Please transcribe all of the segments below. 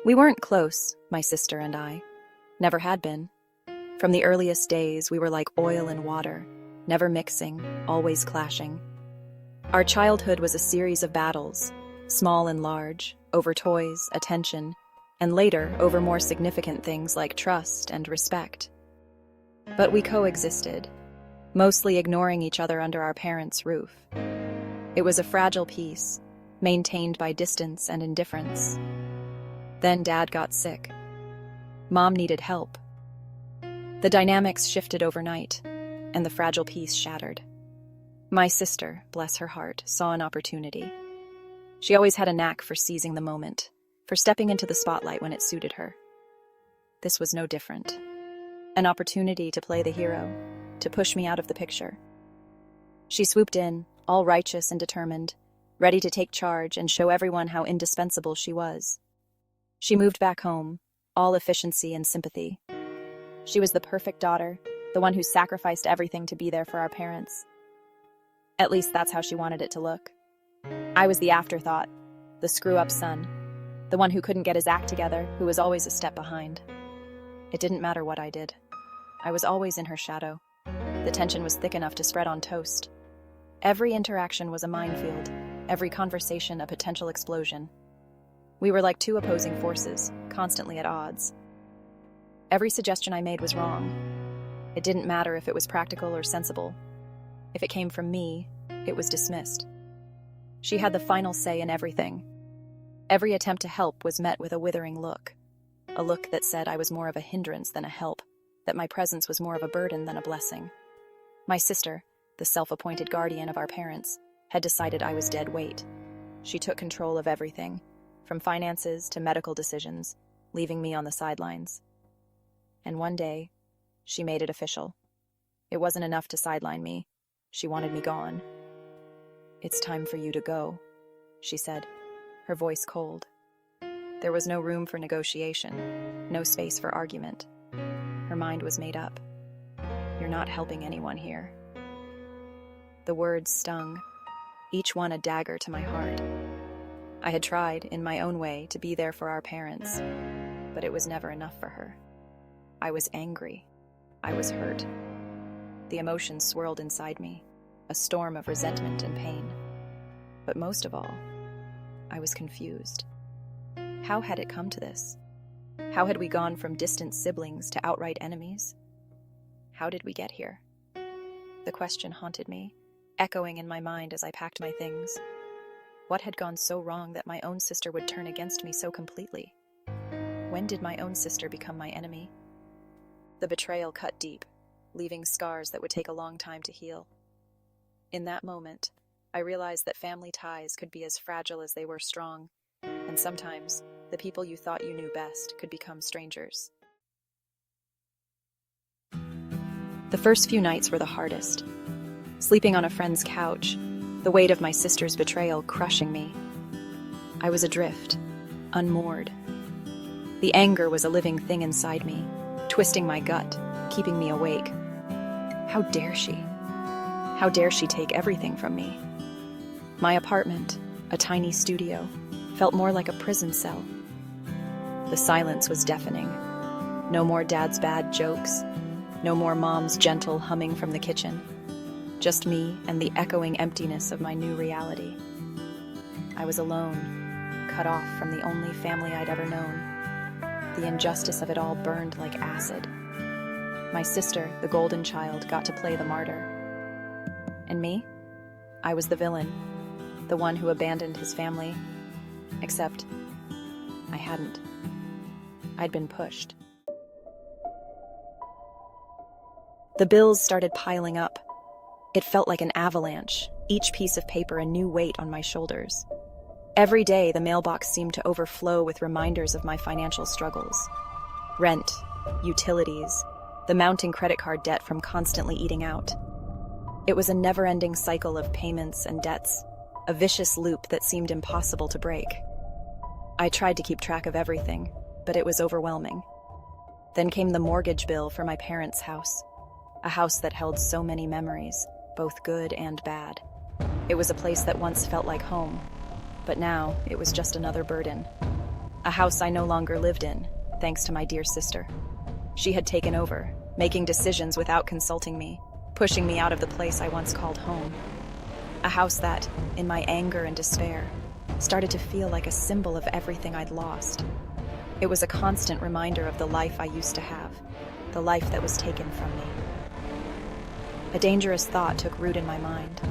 We weren't close, my sister and I. Never had been. From the earliest days, we were like oil and water, never mixing, always clashing. Our childhood was a series of battles, small and large, over toys, attention, and later over more significant things like trust and respect. But we coexisted, mostly ignoring each other under our parents' roof. It was a fragile peace, maintained by distance and indifference. Then Dad got sick. Mom needed help. The dynamics shifted overnight, and the fragile peace shattered. My sister, bless her heart, saw an opportunity. She always had a knack for seizing the moment, for stepping into the spotlight when it suited her. This was no different. An opportunity to play the hero, to push me out of the picture. She swooped in, all righteous and determined, ready to take charge and show everyone how indispensable she was. She moved back home, all efficiency and sympathy. She was the perfect daughter, the one who sacrificed everything to be there for our parents. At least that's how she wanted it to look. I was the afterthought, the screw-up son, the one who couldn't get his act together, who was always a step behind. It didn't matter what I did. I was always in her shadow. The tension was thick enough to spread on toast. Every interaction was a minefield, every conversation a potential explosion. We were like two opposing forces, constantly at odds. Every suggestion I made was wrong. It didn't matter if it was practical or sensible. If it came from me, it was dismissed. She had the final say in everything. Every attempt to help was met with a withering look. A look that said I was more of a hindrance than a help, that my presence was more of a burden than a blessing. My sister, the self-appointed guardian of our parents, had decided I was dead weight. She took control of everything, from finances to medical decisions, leaving me on the sidelines. And one day, she made it official. It wasn't enough to sideline me. She wanted me gone. "It's time for you to go," she said, her voice cold. There was no room for negotiation, no space for argument. Her mind was made up. "You're not helping anyone here." The words stung, each one a dagger to my heart. I had tried, in my own way, to be there for our parents, but it was never enough for her. I was angry. I was hurt. The emotions swirled inside me, a storm of resentment and pain. But most of all, I was confused. How had it come to this? How had we gone from distant siblings to outright enemies? How did we get here? The question haunted me, echoing in my mind as I packed my things. What had gone so wrong that my own sister would turn against me so completely? When did my own sister become my enemy? The betrayal cut deep, leaving scars that would take a long time to heal. In that moment, I realized that family ties could be as fragile as they were strong, and sometimes the people you thought you knew best could become strangers. The first few nights were the hardest. Sleeping on a friend's couch, the weight of my sister's betrayal crushing me. I was adrift, unmoored. The anger was a living thing inside me, twisting my gut, keeping me awake. How dare she? How dare she take everything from me? My apartment, a tiny studio, felt more like a prison cell. The silence was deafening. No more Dad's bad jokes. No more Mom's gentle humming from the kitchen. Just me and the echoing emptiness of my new reality. I was alone, cut off from the only family I'd ever known. The injustice of it all burned like acid. My sister, the golden child, got to play the martyr. And me? I was the villain, the one who abandoned his family. Except, I hadn't. I'd been pushed. The bills started piling up. It felt like an avalanche, each piece of paper a new weight on my shoulders. Every day, the mailbox seemed to overflow with reminders of my financial struggles. Rent, utilities, the mounting credit card debt from constantly eating out. It was a never-ending cycle of payments and debts, a vicious loop that seemed impossible to break. I tried to keep track of everything, but it was overwhelming. Then came the mortgage bill for my parents' house, a house that held so many memories, both good and bad. It was a place that once felt like home, but now it was just another burden. A house I no longer lived in, thanks to my dear sister. She had taken over, making decisions without consulting me, pushing me out of the place I once called home. A house that, in my anger and despair, started to feel like a symbol of everything I'd lost. It was a constant reminder of the life I used to have, the life that was taken from me. A dangerous thought took root in my mind.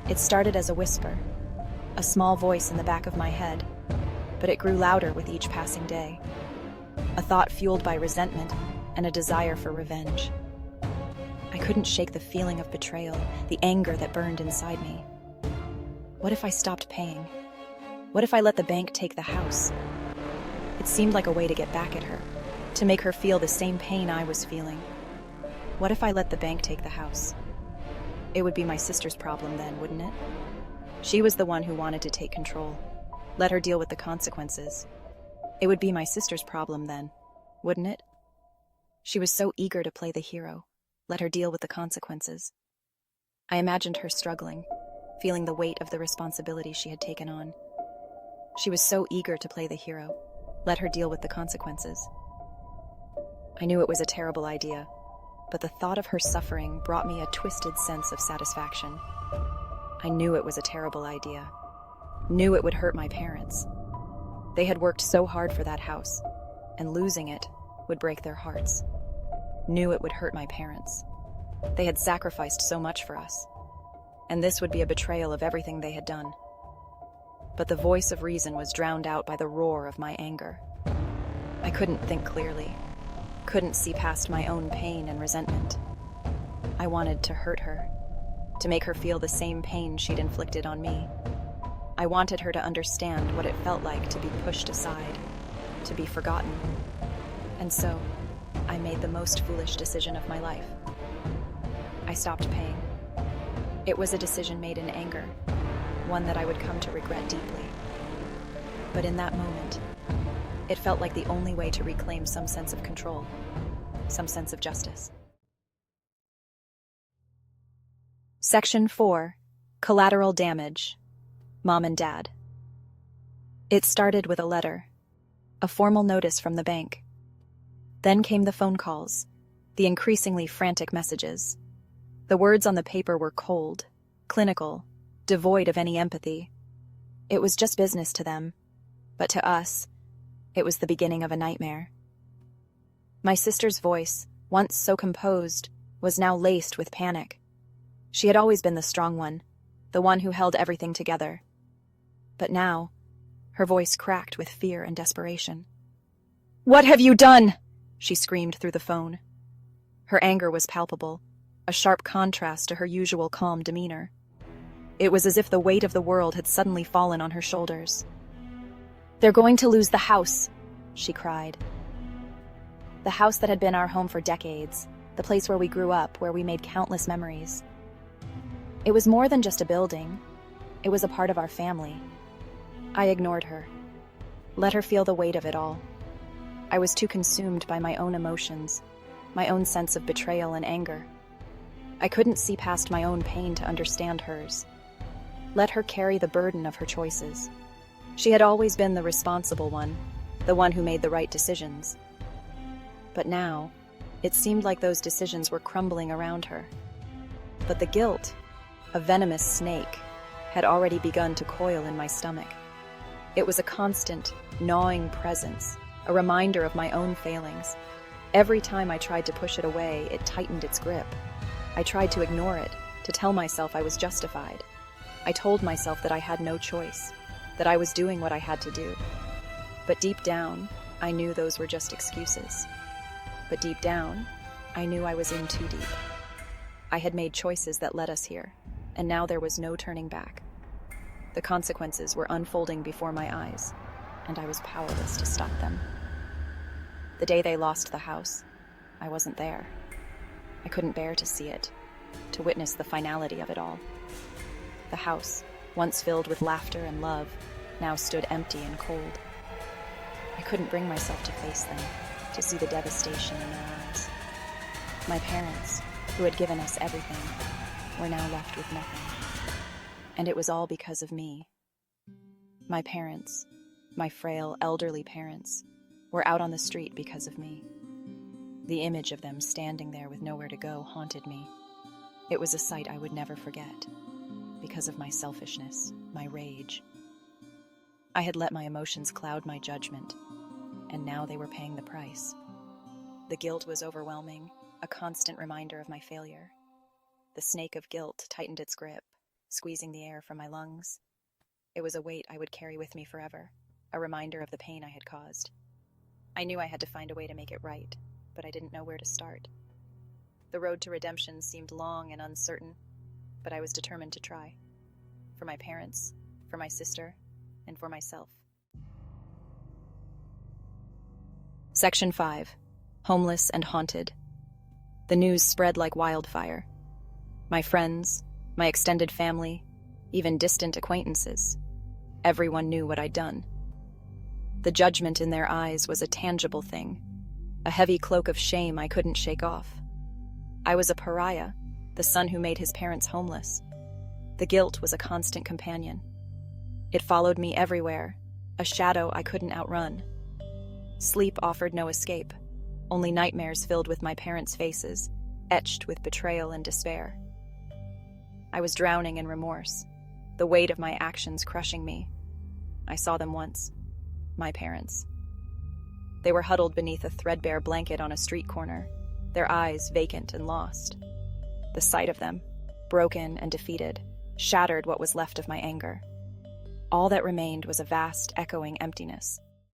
It started as a whisper, a small voice in the back of my head, but it grew louder with each passing day. A thought fueled by resentment and a desire for revenge. I couldn't shake the feeling of betrayal, the anger that burned inside me. What if I stopped paying? What if I let the bank take the house? It seemed like a way to get back at her, to make her feel the same pain I was feeling. What if I let the bank take the house? It would be my sister's problem then, wouldn't it? She was the one who wanted to take control. Let her deal with the consequences. It would be my sister's problem then, wouldn't it? She was so eager to play the hero. Let her deal with the consequences. I imagined her struggling, feeling the weight of the responsibility she had taken on. She was so eager to play the hero. Let her deal with the consequences. I knew it was a terrible idea, but the thought of her suffering brought me a twisted sense of satisfaction. I knew it was a terrible idea. Knew it would hurt my parents. They had worked so hard for that house, and losing it would break their hearts. Knew it would hurt my parents. They had sacrificed so much for us, and this would be a betrayal of everything they had done. But the voice of reason was drowned out by the roar of my anger. I couldn't think clearly, couldn't see past my own pain and resentment. I wanted to hurt her, to make her feel the same pain she'd inflicted on me. I wanted her to understand what it felt like to be pushed aside, to be forgotten. And so, I made the most foolish decision of my life. I stopped paying. It was a decision made in anger, one that I would come to regret deeply. But in that moment, it felt like the only way to reclaim some sense of control, some sense of justice. Section 4. Collateral Damage. Mom and Dad. It started with a letter, a formal notice from the bank. Then came the phone calls, the increasingly frantic messages. The words on the paper were cold, clinical, devoid of any empathy. It was just business to them, but to us, it was the beginning of a nightmare. My sister's voice, once so composed, was now laced with panic. She had always been the strong one, the one who held everything together. But now, her voice cracked with fear and desperation. "What have you done?" she screamed through the phone. Her anger was palpable, a sharp contrast to her usual calm demeanor. It was as if the weight of the world had suddenly fallen on her shoulders. "They're going to lose the house," she cried. The house that had been our home for decades, the place where we grew up, where we made countless memories. It was more than just a building. It was a part of our family. I ignored her, let her feel the weight of it all. I was too consumed by my own emotions, my own sense of betrayal and anger. I couldn't see past my own pain to understand hers. Let her carry the burden of her choices. She had always been the responsible one, the one who made the right decisions. But now, it seemed like those decisions were crumbling around her. But the guilt, a venomous snake, had already begun to coil in my stomach. It was a constant, gnawing presence, a reminder of my own failings. Every time I tried to push it away, it tightened its grip. I tried to ignore it, to tell myself I was justified. I told myself that I had no choice, that I was doing what I had to do. But deep down, I knew those were just excuses. But deep down, I knew I was in too deep. I had made choices that led us here, and now there was no turning back. The consequences were unfolding before my eyes, and I was powerless to stop them. The day they lost the house, I wasn't there. I couldn't bear to see it, to witness the finality of it all. The house, once filled with laughter and love, now stood empty and cold. I couldn't bring myself to face them, to see the devastation in their eyes. My parents, who had given us everything, were now left with nothing. And it was all because of me. My parents, my frail, elderly parents, were out on the street because of me. The image of them standing there with nowhere to go haunted me. It was a sight I would never forget, because of my selfishness, my rage. I had let my emotions cloud my judgment, and now they were paying the price. The guilt was overwhelming, a constant reminder of my failure. The snake of guilt tightened its grip, squeezing the air from my lungs. It was a weight I would carry with me forever, a reminder of the pain I had caused. I knew I had to find a way to make it right, but I didn't know where to start. The road to redemption seemed long and uncertain, but I was determined to try. For my parents, for my sister, and for myself. Section 5. Homeless and haunted. The news spread like wildfire. My friends, my extended family, even distant acquaintances. Everyone knew what I'd done. The judgment in their eyes was a tangible thing, a heavy cloak of shame I couldn't shake off. I was a pariah, the son who made his parents homeless. The guilt was a constant companion. It followed me everywhere, a shadow I couldn't outrun. Sleep offered no escape, only nightmares filled with my parents' faces, etched with betrayal and despair. I was drowning in remorse, the weight of my actions crushing me. I saw them once, my parents. They were huddled beneath a threadbare blanket on a street corner, their eyes vacant and lost. The sight of them, broken and defeated, shattered what was left of my anger. All that remained was a vast, echoing emptiness,